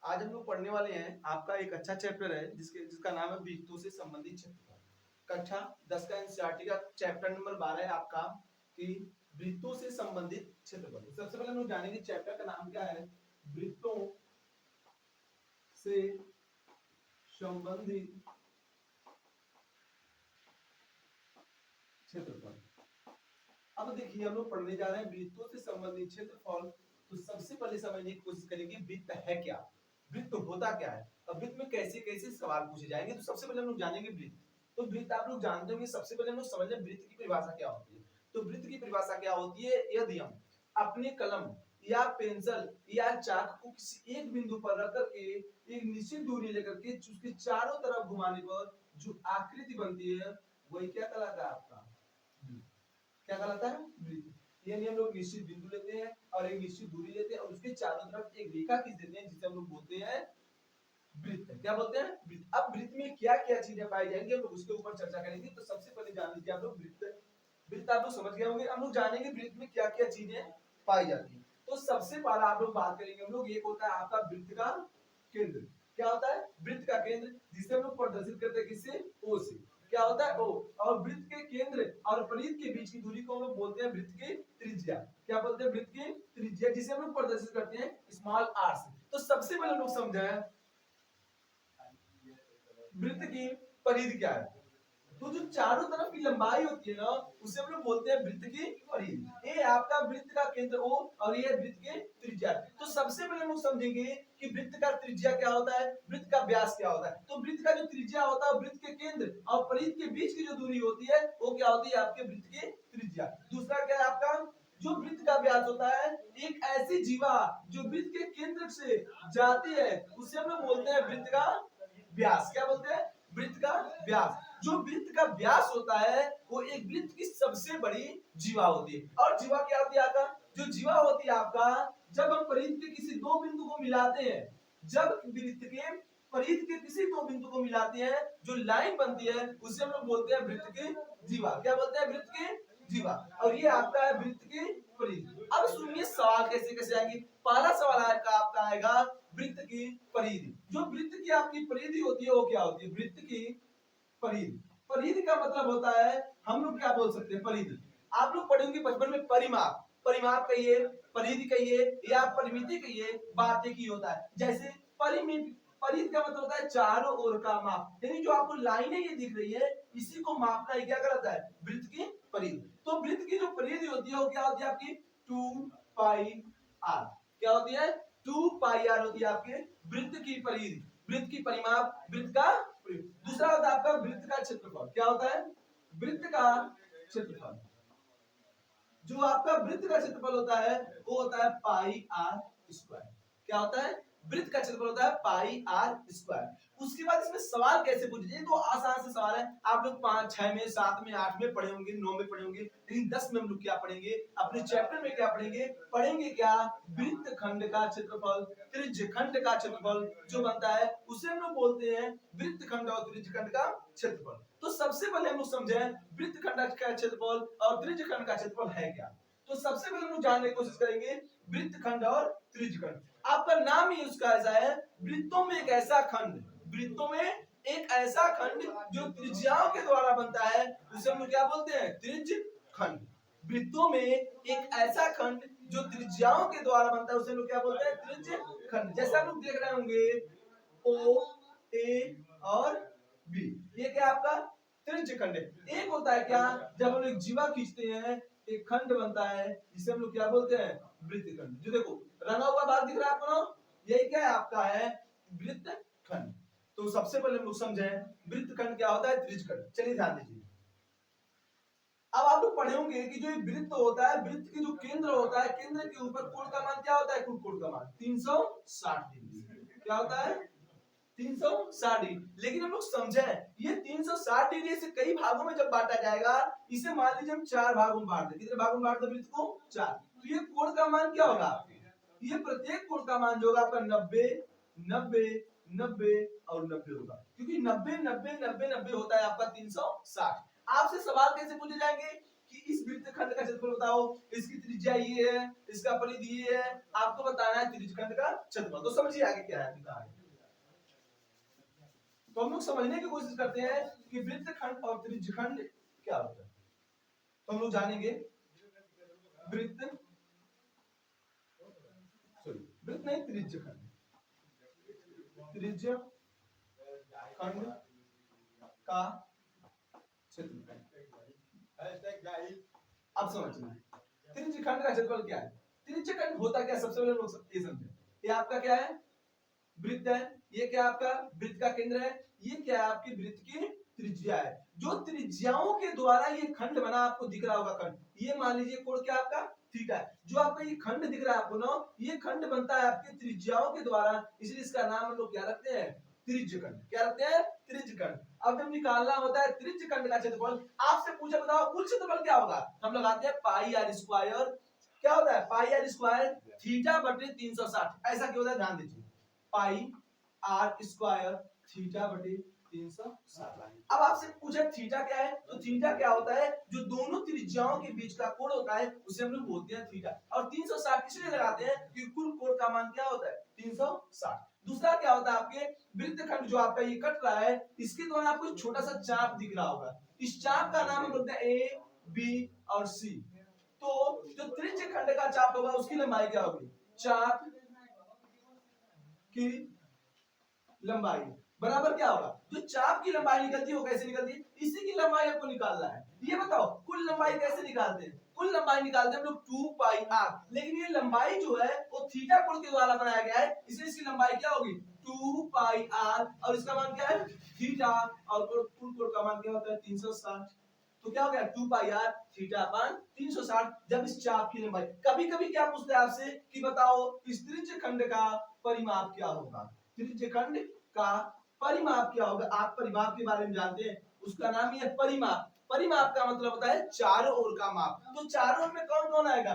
आज हम लोग पढ़ने वाले हैं आपका एक अच्छा चैप्टर है जिसका नाम है वृत्तों से संबंधित क्षेत्रफल। कक्षा 10 का एनसीईआरटी का चैप्टर नंबर 12 है आपका कि वृत्तों से संबंधित क्षेत्रफल। सबसे पहले हम लोग जानेंगे चैप्टर का नाम क्या है, वृत्तों से संबंधित क्षेत्रफल। अब देखिए हम लोग पढ़ने जा रहे हैं वृत्तों से संबंधित क्षेत्रफल। तो सबसे पहले समझने की कोशिश करेंगे वृत्त है क्या, वृत्त होता क्या है, अब वृत्त में कैसे कैसे सवाल पूछे जाएंगे। तो सबसे पहले हम लोग जानेंगे वृत्त। तो वृत्त आप लोग जानते होंगे, सबसे पहले हम लोग समझ लें वृत्त की परिभाषा क्या होती है। तो वृत्त की परिभाषा क्या होती है, यदि हम अपने कलम या पेंसिल या चाक को किसी एक बिंदु पर रख करके एक निश्चित दूरी लेकर के उसके चारों तरफ घुमाने पर जो आकृति बनती है वही क्या कहलाता है आपका, क्या कहलाता है, वृत्त। यानी हम लोग निश्चित बिंदु लेते हैं और एक निश्चित दूरी लेते हैं और उसके चारों तरफ एक रेखा खींच देते हैं जिसे हम लोग बोलते हैं वृत्त। क्या बोलते हैं, वृत्त। अब वृत्त में क्या क्या चीजें पाई जाएंगी हम लोग उसके ऊपर चर्चा करेंगे। तो सबसे पहले जान लीजिए आप लोग वृत्त। वृत्त आप लोग समझ गए होंगे, हम लोग जानेंगे वृत्त में क्या क्या चीजें पाई जाती है। तो सबसे पहला आप लोग बात करेंगे हम लोग, एक होता है आपका वृत्त का केंद्र। क्या होता है, वृत्त का केंद्र, जिसे हम लोग प्रदर्शित करते हैं किससे, ओ से। क्या होता है, ओ। और वृत्त के केंद्र और परिध के बीच की दूरी को हम लोग बोलते हैं वृत्त की त्रिज्या। क्या बोलते हैं, वृत्त की त्रिज्या, जिसे हम लोग प्रदर्शित करते हैं स्मॉल आर से। तो सबसे पहले हम लोग समझें वृत्त की परिधि क्या है। तो जो चारों तरफ की लंबाई होती है ना उसे हम लोग बोलते हैं वृत्त की परिधि। ये आपका वृत्त का केंद्र ओ और ये वृत्त के त्रिज्या। तो सबसे पहले हम लोग समझेंगे कि वृत्त का त्रिज्या क्या होता है, वृत्त का व्यास क्या होता है। तो वृत्त का जो त्रिज्या होता है वृत्त के केंद्र और परिधि के बीच की जो दूरी होती है वो क्या होती है, आपके वृत्त की त्रिज्या। दूसरा क्या है आपका, जो वृत्त का व्यास होता है, एक ऐसी जीवा जो वृत्त के केंद्र से जाती है उसे हम लोग बोलते हैं वृत्त का व्यास। क्या बोलते हैं, वृत्त का व्यास। जो वृत्त का व्यास होता है वो एक वृत्त की सबसे बड़ी जीवा होती है। और जीवा क्या होती है आपका, जो जीवा होती है आपका, जब हम परिधि के किसी दो बिंदु को मिलाते हैं, जब वृत्त के परिधि के किसी दो बिंदु को मिलाते हैं जो लाइन बनती है उसे हम लोग बोलते हैं वृत्त की जीवा। क्या बोलते हैं, वृत्त की जीवा। और ये आपका है वृत्त की परिधि। अब सुनिए सवाल कैसे कैसे आएंगे। पहला सवाल आपका आएगा वृत्त की परिधि। जो वृत्त की आपकी परिधि होती है वो क्या होती है, वृत्त की परिधि। परिधि का मतलब होता है, हम लोग क्या बोल सकते हैं, परिधि। आप लोग पढ़ेंगे बचपन में परिमाप, परिमाप कहिए, परिधि कहिए या परिमिति कहिए, बात एक ही होता है। जैसे परिमिति, परिधि का मतलब होता है चारों ओर का माप, यानी जो आपको लाइनें ये दिख रही है इसी को मापना ही क्या कहलाता है, वृत्त की परिधि। तो वृत्त की जो परिधि होती है वो क्या होती है आपकी 2 पाई आर। क्या होती है, 2 पाई आर होती है आपके वृत्त की परिधि, वृत्त की परिमाप, वृत्त का। दूसरा होता है आपका वृत्त का क्षेत्रफल। क्या होता है, वृत्त का क्षेत्रफल। जो आपका वृत्त का क्षेत्रफल होता है वो होता है पाई आर स्क्वायर। क्या होता है, वृत्त का क्षेत्रफल होता है पाई आर स्क्वायर। उसके बाद इसमें सवाल कैसे पूछे जाए, तो आसान से सवाल है। आप लोग 5, 6 में, 7 में, 8 में पढ़े होंगे, 9 में पढ़े होंगे, लेकिन 10 में हम लोग क्या पढ़ेंगे, अपने चैप्टर में क्या पढ़ेंगे, पढ़ेंगे क्या, वृत्त खंड का क्षेत्रफल, त्रिज्य खंड का क्षेत्रफल जो बनता है उसे हम लोग बोलते हैं वृत्त खंड और त्रिज्य खंड का क्षेत्रफल। तो सबसे पहले हम लोग समझें वृत्त खंड का क्षेत्रफल और त्रिज्य खंड का क्षेत्रफल है क्या। तो सबसे पहले हम लोग जानने की कोशिश करेंगे वृत्त खंड और त्रिज्य खंड। आपका नाम ही उसका ऐसा है, वृत्तों में एक ऐसा खंड, वृत्तों में एक ऐसा खंड जो त्रिज्याओं के द्वारा बनता है उसे हम लोग क्या बोलते हैं, त्रिज्य खंड। वृत्तों में एक ऐसा खंड जो त्रिज्याओं के द्वारा बनता है उसे हम लोग क्या बोलते हैं, त्रिज्य खंड। जैसे हम लोग देख रहे होंगे ओ, ए और बी, ये क्या आपका त्रिज्य खंड है। एक होता है क्या, जब हम लोग जीवा खींचते हैं एक खंड बनता है जिसे हम लोग क्या बोलते हैं, वृत्त खंड। जो देखो रंगा हुआ भाग दिख रहा है आपको, यही क्या है आपका है वृत्त खंड। तो सबसे पहले हम लोग समझें वृत्त खंड क्या होता है, त्रिज्य खंड। चलिए ध्यान दीजिए। अब आप लोग पढ़े होंगे कि जो वृत्त होता है, वृत्त के जो केंद्र होता है, केंद्र के ऊपर कोण का मान क्या होता है, कोण का मान 360 डिग्री। क्या होता है, 360 डिग्री। लेकिन हम लोग समझें ये 360 डिग्री से कई भागों में जब बांटा जाएगा, इसे मान लीजिए हम 4 भागों में बांट दें। कितने भागों में बांट दें वृत्त को, 4। तो ये कोण का मान क्या होगा, ये प्रत्येक कोण का मान जो होगा आपका 90, 90, 90 और 90 होगा। क्योंकि 90, 90, 90, 90 होता है आपका 360। आपसे सवाल कैसे पूछे जाएंगे कि इस वृत्तखंड का क्षेत्रफल बताओ, इसकी त्रिज्या ये है, इसका परिधि ये है, आपको बताना है त्रिज्यखंड का क्षेत्रफल। तो समझिए आगे क्या है लिखा है। तो हम लोग समझने की कोशिश करते हैं कि वृत्तखंड और त्रिज्यखंड क्या होता है। तो हम लोग जानेंगे वृत्त वृत्त नहीं त्रिज्यखंड, त्रिज्यखंड का क्षेत्रफल। अब समझना त्रिज्यखंड का क्षेत्रफल क्या है। त्रिज्यखंड होता क्या, सबसे पहले लोग ये समझे। ये आपका क्या है, वृत्त है। ये क्या आपका वृत्त का केंद्र है। ये क्या है आपकी वृत्त की त्रिज्या है। जो त्रिज्याओं के द्वारा ये खंड बना, आपको दिख रहा होगा खंड, ये मान लीजिए कोण क्या आपका थीटा है। जो आपका ये खंड दिख रहा है आपको ना, ये खंड बनता है आपके त्रिज्याओं के द्वारा, इसलिए इसका नाम हम लोग क्या रखते हैं, त्रिज्यखंड। क्या रखते हैं, त्रिज्यखंड। अब जब निकालना होता है त्रिज्यखंड का क्षेत्रफल, आपसे पूछा बताओ कुल क्षेत्रफल क्या होगा, हम लगाते हैं पाई आर स्क्वायर। क्या होता है, पाई आर स्क्वायर थीटा बटे 360। ऐसा क्यों होता है, ध्यान दीजिए, पाई आर स्क्वायर थीटा बटे 360। अब आपसे पूछा थीटा क्या है, तो थीटा क्या होता है, जो दोनों त्रिज्याओं के बीच का कोण होता है उसे हम लोग बोलते हैं थीटा। और 360 इसलिए लगाते हैं कि कुल कोण का मान क्या होता है, 360। दूसरा क्या होता है, आपके वृत्तखंड जो आपका ये कट रहा है, इसके द्वारा आपको एक छोटा सा चाप दिख रहा होगा। इस चाप का नाम हम बोलते हैं ए बी और सी। तो जो त्रिज्यखंड का चाप होगा उसकी लंबाई क्या होगी, चाप की लंबाई बराबर क्या होगा, जो चाप की लंबाई निकलती है वो कैसे निकलती है, इसी की लंबाई आपको निकालना है। ये बताओ कुल लंबाई कैसे निकालते हैं, कुल लंबाई निकालते हैं हम लोग 2 पाई आर। लेकिन ये लंबाई जो है वो थीटा कोण के द्वारा बनाया गया है, इसलिए इसकी लंबाई क्या होगी 2 पाई आर, और इसका मान क्या है थीटा, और कुल कोण का मान क्या होता है 360। तो क्या हो गया 2 पाई आर थीटा अपान 360। जब इस चाप की लंबाई, कभी कभी क्या पूछते हैं आपसे कि बताओ इस त्रिज्यखंड का परिमाप क्या होगा, त्रिज्यखंड का परिमाप क्या होगा। आप परिमाप के बारे में जानते हैं, उसका नाम ही है परिमाप। परिमाप का मतलब होता है चारों ओर का माप। तो चारों ओर में कौन कौन आएगा,